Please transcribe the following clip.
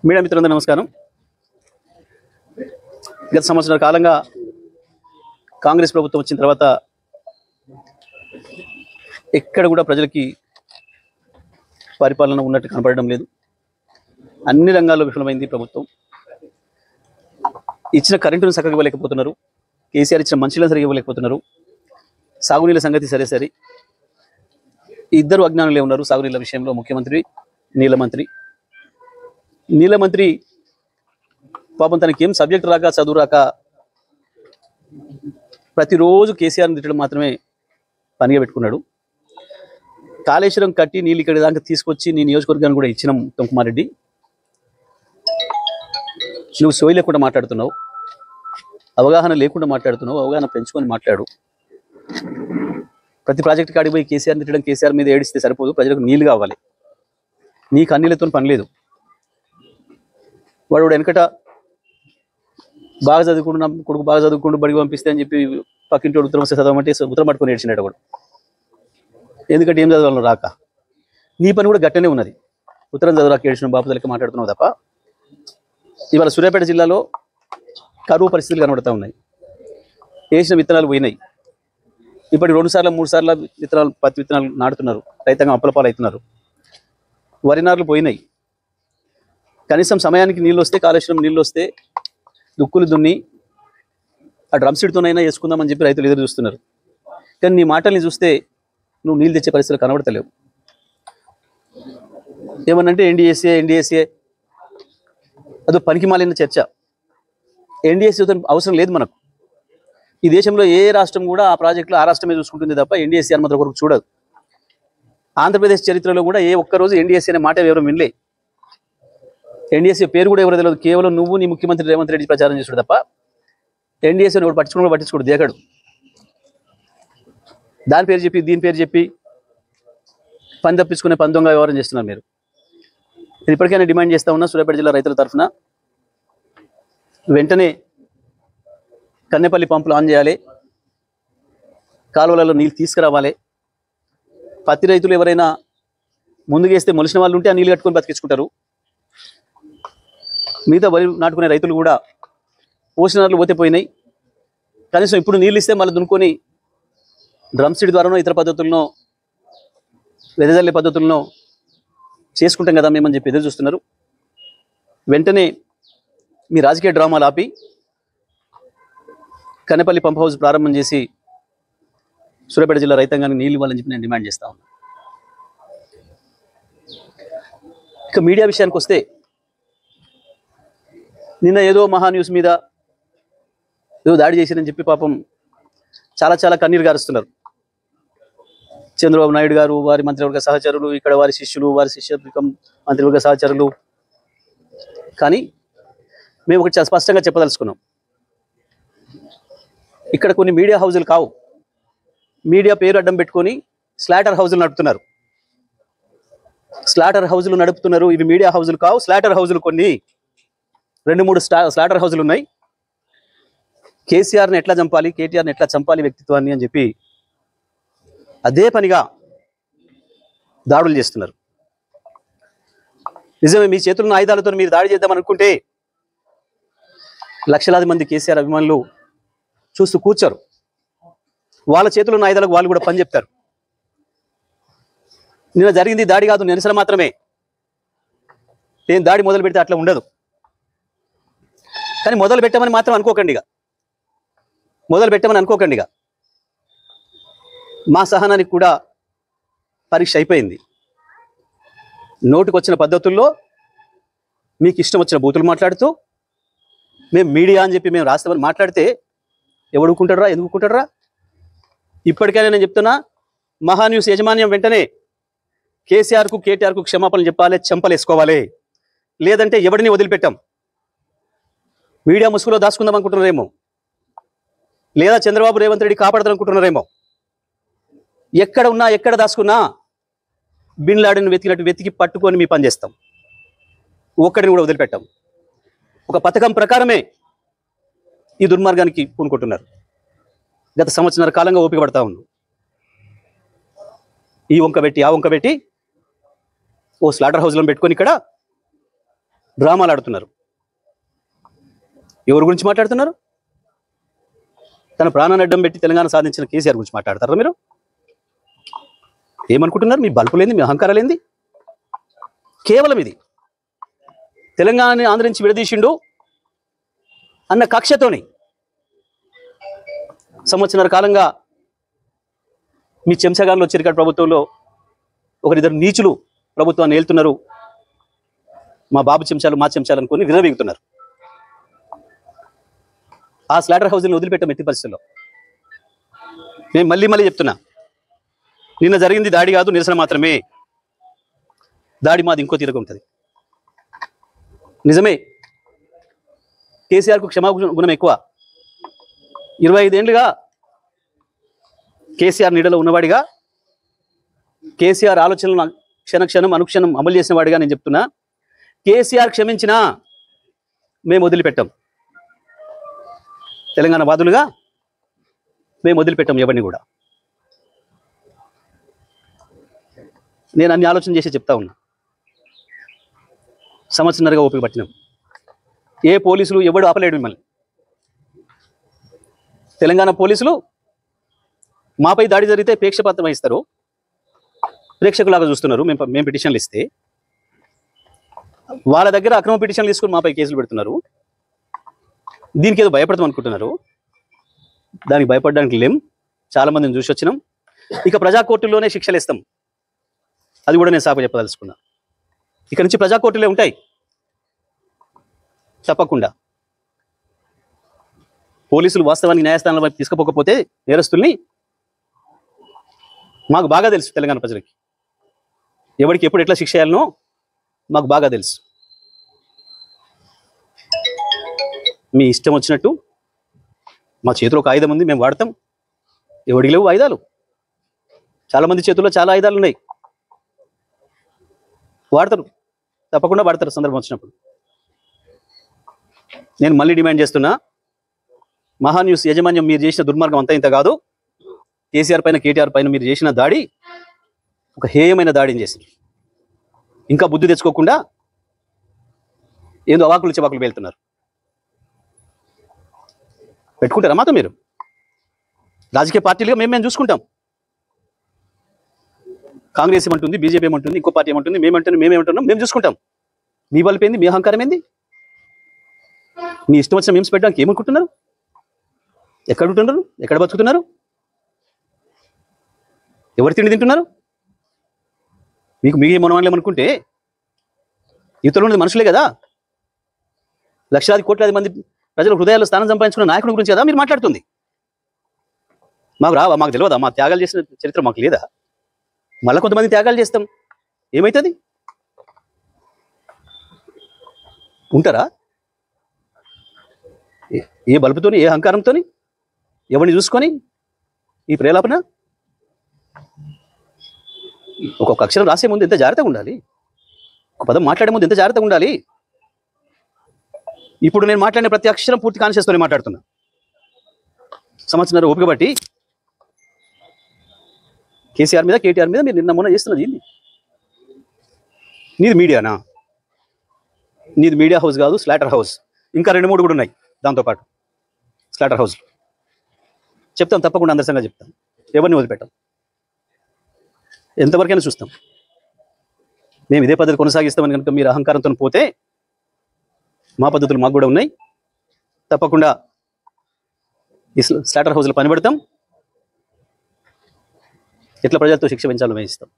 Media మిత్రులందరూ నమస్కారం. గత సంవత్సరాల కాలంగా కాంగ్రెస్ ప్రభుత్వం వచ్చిన తర్వాత ఎక్కడ కూడా ప్రజలకి పరిపాలన ఉన్నట్టు కనపడడం లేదు. అన్ని రంగాల్లో విఫలమైంది ప్రభుత్వం. ఇచ్చిన కరెంటును చక్కగా ఇవ్వలేకపోతున్నారు. కేసీఆర్ ఇచ్చిన మంచిలను సరిగా ఇవ్వలేకపోతున్నారు. సాగునీళ్ళ సంగతి సరే ఇద్దరు అజ్ఞానులే ఉన్నారు సాగునీళ్ళ విషయంలో. ముఖ్యమంత్రి, నీళ్ళ మంత్రి పాపం తనకి ఏం సబ్జెక్ట్ రాక చదువు రాక ప్రతిరోజు కేసీఆర్ని తిట్టడం మాత్రమే పనిగా పెట్టుకున్నాడు. కాళేశ్వరం కట్టి నీళ్ళు ఇక్కడ దాకా తీసుకొచ్చి నీ నియోజకవర్గాన్ని కూడా ఇచ్చినాం ఉత్తమ్ కుమార్ రెడ్డి. నువ్వు సోయి లేకుండా మాట్లాడుతున్నావు, అవగాహన లేకుండా మాట్లాడుతున్నావు. అవగాహన పెంచుకొని మాట్లాడు. ప్రతి ప్రాజెక్టు కాడికి పోయి కేసీఆర్ని తిట్టడం, కేసీఆర్ మీద ఏడిస్తే సరిపోదు. ప్రజలకు నీళ్ళు కావాలి. నీకు అన్నిలతో పని లేదు. వాడు వెనకట బాగా చదువుకుంటున్నాం, కొడుకు బాగా చదువుకుంటూ బడికి పంపిస్తే అని చెప్పి పక్కింటి ఉత్తరం వస్తే చదవమంటే ఉత్తరం పట్టుకొని ఏడ్చినాడు వాడు. ఎందుకంటే ఏం చదవాలను రాక. నీ పని కూడా గట్టనే ఉన్నది. ఉత్తరం చదువురాక ఏడ్చిన బాపుదలకి మాట్లాడుతున్నావు తప్ప. ఇవాళ సూర్యాపేట జిల్లాలో కరువు పరిస్థితులు కనబడుతూ ఉన్నాయి. వేసిన విత్తనాలు పోయినాయి. ఇప్పటి 2 సార్లు 3 సార్లు విత్తనాలు, పత్తి విత్తనాలు నాటుతున్నారు. రైతాంగం అప్పలపాలు అవుతున్నారు. వరి నార్లు పోయినాయి. కనీసం సమయానికి నీళ్ళు వస్తే, కాళేశ్వరం నీళ్ళు వస్తే దుక్కులు దున్ని ఆ డ్రమ్ సీడ్తోనైనా వేసుకుందామని చెప్పి రైతులు ఎదురు చూస్తున్నారు. కానీ నీ మాటల్ని చూస్తే నువ్వు నీళ్ళు తెచ్చే పరిస్థితులు కనబడతలేవు. ఏమనంటే ఎన్డీఏసీ అదో పనికి మాలిన చర్చ. ఎన్డీఏసీ అవసరం లేదు మనకు. ఈ దేశంలో ఏ రాష్ట్రం కూడా ఆ ప్రాజెక్టులో ఆ రాష్ట్రమే చూసుకుంటుంది తప్ప ఎన్డీఏసీ అనుమతి కొరకు చూడదు. ఆంధ్రప్రదేశ్ చరిత్రలో కూడా ఏ ఒక్కరోజు ఎన్డీఏసీ అనే మాట ఎవరు వినలే. ఎన్డీఏసీ పేరు కూడా ఎవరో తెలియదు. కేవలం నువ్వు, నీ ముఖ్యమంత్రి రేవంత్ రెడ్డి ప్రచారం చేసాడు తప్ప ఎన్డీఏసీని ఎవరు పట్టించుకోడు దేకడు. దాని పేరు చెప్పి దీని పేరు చెప్పి పని తప్పించుకునే పని దొంగ వ్యవహారం చేస్తున్నారు మీరు. ఇది ఇప్పటికైనా డిమాండ్ చేస్తూ ఉన్నా సూర్యాపేట జిల్లా రైతుల తరఫున వెంటనే కన్నెపల్లి పంపులు ఆన్ చేయాలి. కాలువలలో నీళ్ళు తీసుకురావాలి. పత్తి రైతులు ఎవరైనా ముందుకేస్తే మొలిసిన వాళ్ళు ఉంటే ఆ నీళ్ళు కట్టుకొని బతికించుకుంటారు. మిగతా వరి నాటుకునే రైతులు కూడా పోషణలు పోతే పోయినాయి. కనీసం ఇప్పుడు నీళ్ళు ఇస్తే మళ్ళీ దున్నుకొని డ్రమ్ సీడ్ ద్వారానో ఇతర పద్ధతులను, వెదజల్లే పద్ధతులను చేసుకుంటాం కదా మేమని చెప్పి ఎదురు చూస్తున్నారు. వెంటనే మీ రాజకీయ డ్రామాలు ఆపి కన్నెపల్లి పంప్ హౌస్ ప్రారంభం చేసి సూర్యాపేట జిల్లా రైతాంగానికి నీళ్ళు ఇవ్వాలని చెప్పి నేను డిమాండ్ చేస్తా ఉన్నాను. ఇక మీడియా విషయానికి వస్తే, నిన్న ఏదో మహా న్యూస్ మీద ఏదో దాడి చేశారని చెప్పి పాపం చాలా కన్నీరు గారుస్తున్నారు. చంద్రబాబు నాయుడు గారు, వారి మంత్రివర్గ సహచరులు, ఇక్కడ వారి శిష్యులు, వారి శిష్యవర్గం మంత్రివర్గ సహచరులు. కానీ మేము ఒకటి చాలా స్పష్టంగా చెప్పదలుచుకున్నాం. ఇక్కడ కొన్ని మీడియా హౌజులు కావు. మీడియా పేరు అడ్డం పెట్టుకొని స్లాటర్ హౌజులు నడుపుతున్నారు. స్లాటర్ హౌజులు నడుపుతున్నారు. ఇవి మీడియా హౌజులు కావు, స్లాటర్ హౌజులు. కొన్ని 2-3 స్లాటర్ హౌజులు ఉన్నాయి. కేసీఆర్ని ఎట్లా చంపాలి, కేటీఆర్ని ఎట్లా చంపాలి వ్యక్తిత్వాన్ని అని చెప్పి అదే పనిగా దాడులు చేస్తున్నారు. నిజమే, మీ చేతుల్లో ఆయుధాలతో మీరు దాడి చేద్దామనుకుంటే లక్షలాది మంది కేసీఆర్ అభిమానులు చూస్తూ కూర్చోరు. వాళ్ళ చేతుల్లో ఉన్న ఆయుధాలకు వాళ్ళు కూడా పని చెప్తారు. నిన్న జరిగింది దాడి కాదు, నిరసన మాత్రమే. నేను దాడి మొదలు పెడితే అట్లా ఉండదు. కానీ మొదలు పెట్టమని మాత్రం అనుకోకండిగా. మా సహనానికి కూడా పరీక్ష అయిపోయింది. నోటుకు వచ్చిన పద్ధతుల్లో మీకు ఇష్టం వచ్చిన బూతులు మాట్లాడుతూ మేము మీడియా అని చెప్పి మేము రాస్తామని మాట్లాడితే ఎవడుకుంటాడరా, ఎందుకుంటాడరా? ఇప్పటికైనా నేను చెప్తున్నా, మహా న్యూస్ యాజమాన్యం వెంటనే కేసీఆర్కు, కేటీఆర్కు క్షమాపణలు చెప్పాలి, చెంపలేసుకోవాలి. లేదంటే ఎవడిని వదిలిపెట్టాం. మీడియా ముసుగులో దాచుకుందాం అనుకుంటున్నారేమో, లేదా చంద్రబాబు రేవంత్ రెడ్డి కాపాడతారనుకుంటున్నారేమో. ఎక్కడ ఉన్నా, ఎక్కడ దాచుకున్నా బిన్ లాడెన్ వెతికినట్టు వెతికి పట్టుకొని మీ పని చేస్తాం. ఒక్కడిని కూడా వదిలిపెట్టాం. ఒక పథకం ప్రకారమే ఈ దుర్మార్గానికి పూనుకుంటున్నారు. గత సంవత్సరాల కాలంగా ఓపిక పడతా ఉన్నాం. ఈ వంక పెట్టి ఆ వంక పెట్టి ఓ స్లాటర్ హౌస్లో పెట్టుకొని ఇక్కడ డ్రామాలు ఆడుతున్నారు. ఎవరి గురించి మాట్లాడుతున్నారు? తన ప్రాణాన్ని అడ్డం పెట్టి తెలంగాణ సాధించిన కేసీఆర్ గురించి మాట్లాడతారా మీరు? ఏమనుకుంటున్నారు? మీ బల్పులేంది, మీ అహంకారాలేంది? కేవలం ఇది తెలంగాణని ఆంధ్ర నుంచి విడదీసిండు అన్న కక్షతోని సంవత్సరాల కాలంగా మీ చెంచగాళ్ళు వచ్చారు ఇక్కడ ప్రభుత్వంలో. ఒకరిద్దరు నీచులు ప్రభుత్వాన్ని ఏలుతున్నారు. మా బాబు చెంచాలు, మా చెంచాలు అనుకుని విర్రవీగుతున్నారు. ఆ స్లాటర్ హౌస్ని వదిలిపెట్టాం ఎట్టి పరిస్థితుల్లో. నేను మళ్ళీ చెప్తున్నా, నిన్న జరిగింది దాడి కాదు, నిరసన మాత్రమే. దాడి మాది ఇంకో తీరుగా ఉంటుంది. నిజమే, కేసీఆర్కు క్షమాగుణం ఎక్కువ. 25 ఏళ్ళుగా కేసీఆర్ నీడలో ఉన్నవాడిగా, కేసీఆర్ ఆలోచనలు క్షణక్షణం అనుక్షణం అమలు చేసిన వాడిగా నేను చెప్తున్నా, కేసీఆర్ క్షమించినా మేము వదిలిపెట్టాం. తెలంగాణ వాదులుగా మేము వదిలిపెట్టాం ఎవరిని కూడా. నేను అన్ని ఆలోచన చేసి చెప్తా ఉన్నా. సంవత్సరంగా ఓపిక పట్టినాం. ఏ పోలీసులు ఎవడు ఆపలేడు మిమ్మల్ని. తెలంగాణ పోలీసులు మాపై దాడి జరిగితే ప్రేక్షపాతం వహిస్తారు, ప్రేక్షకులాగా చూస్తున్నారు. మేము పిటిషన్లు ఇస్తే వాళ్ళ దగ్గర అక్రమ పిటిషన్లు తీసుకుని మాపై కేసులు పెడుతున్నారు. దీనికి ఏదో భయపడతాం అనుకుంటున్నారు. దానికి భయపడడానికి లేం. చాలామందిని చూసి వచ్చినాం. ఇక ప్రజా కోర్టుల్లోనే శిక్షలు ఇస్తాం. అది కూడా నేను సాకు చెప్పదలుచుకున్నా. ఇక నుంచి ప్రజా కోర్టులే ఉంటాయి తప్పకుండా. పోలీసులు వాస్తవానికి న్యాయస్థానాల వైపు తీసుకుపోకపోతే నేరస్తుల్ని మాకు బాగా తెలుసు. తెలంగాణ ప్రజలకి ఎవరికి ఎప్పుడు ఎట్లా శిక్ష చేయాలనో మాకు బాగా తెలుసు. మీ ఇష్టం వచ్చినట్టు మా చేతిలో ఒక ఆయుధం ఉంది, మేము వాడతాం. ఎవడికి లేవు ఆయుధాలు. చాలామంది చేతుల్లో చాలా ఆయుధాలు ఉన్నాయి, వాడతారు, తప్పకుండా వాడతారు సందర్భం వచ్చినప్పుడు. నేను మళ్ళీ డిమాండ్ చేస్తున్నా, మహాన్యూస్ యాజమాన్యం మీరు చేసిన దుర్మార్గం అంతా ఇంత కాదు. కేసీఆర్ పైన, కేటీఆర్ పైన మీరు చేసిన దాడి ఒక హేయమైన దాడిని చేశారు. ఇంకా బుద్ధి తెచ్చుకోకుండా ఏదో అవాకులు చెవాకులు వెళ్తున్నారు. పెట్టుకుంటారా మాతో మీరు? రాజకీయ పార్టీలుగా మేము చూసుకుంటాం. కాంగ్రెస్ ఏమంటుంది, బీజేపీ ఏమంటుంది, ఇంకో పార్టీ ఏమంటుంది, మేమేమంటున్నాం, మేము చూసుకుంటాం. మీ బలుపు ఏంది, మీ అహంకారం ఏంది? మీ ఇష్టం వచ్చిన మేమ్స్ పెట్టడానికి ఏమనుకుంటున్నారు? ఎక్కడ ఉంటున్నారు? ఎక్కడ బతుకుతున్నారు? ఎవరు తిండి తింటున్నారు? మీకు మీ మనవాళ్ళు ఏమనుకుంటే ఇతరులు ఉన్నది మనుషులే కదా. లక్షలాది కోట్లాది మంది ప్రజల హృదయాల్లో స్థానం సంపాదించుకున్న నాయకుడి గురించి కదా మీరు మాట్లాడుతుంది. మాకు తెలియదా? మా త్యాగాలు చేసిన చరిత్ర మాకు లేదా? మళ్ళీ కొంతమంది త్యాగాలు చేస్తాం, ఏమవుతుంది? ఉంటారా? ఏ బలుపుతోని, ఏ అహంకారంతో, ఎవరిని చూసుకొని ఈ ప్రేలాపన? ఒక్కొక్క అక్షరం రాసే ముందు ఎంత జాగ్రత్తగా ఉండాలి, ఒక పదం మాట్లాడే ముందు ఎంత జాగ్రత్తగా ఉండాలి. ఇప్పుడు నేను మాట్లాడిన ప్రతి అక్షరం పూర్తి కాన్షియస్తోనే మాట్లాడుతున్నా. సంవత్సరం ఓపిక బట్టి కేసీఆర్ మీద, కేటీఆర్ మీద మీరు నిన్న మొన్న చేస్తున్నది ఏంది? నీది మీడియానా? నీది మీడియా హౌస్ కాదు, స్లాటర్ హౌస్. ఇంకా 2-3 కూడా ఉన్నాయి దాంతోపాటు స్లాటర్ హౌస్లో. చెప్తాం తప్పకుండా, అందరి సంగతి చెప్తాం. ఎవరిని వదిలిపెట్టాం, ఎంతవరకైనా చూస్తాం. మేము ఇదే పద్ధతి కొనసాగిస్తామని కనుక మీరు అహంకారంతో పోతే మా పద్ధతులు మాకు కూడా ఉన్నాయి. తప్పకుండా ఈ స్లాటర్ హౌస్లో పనిపడతాం. ఎట్లా ప్రజలతో శిక్ష పెంచాలో వేయిస్తాం.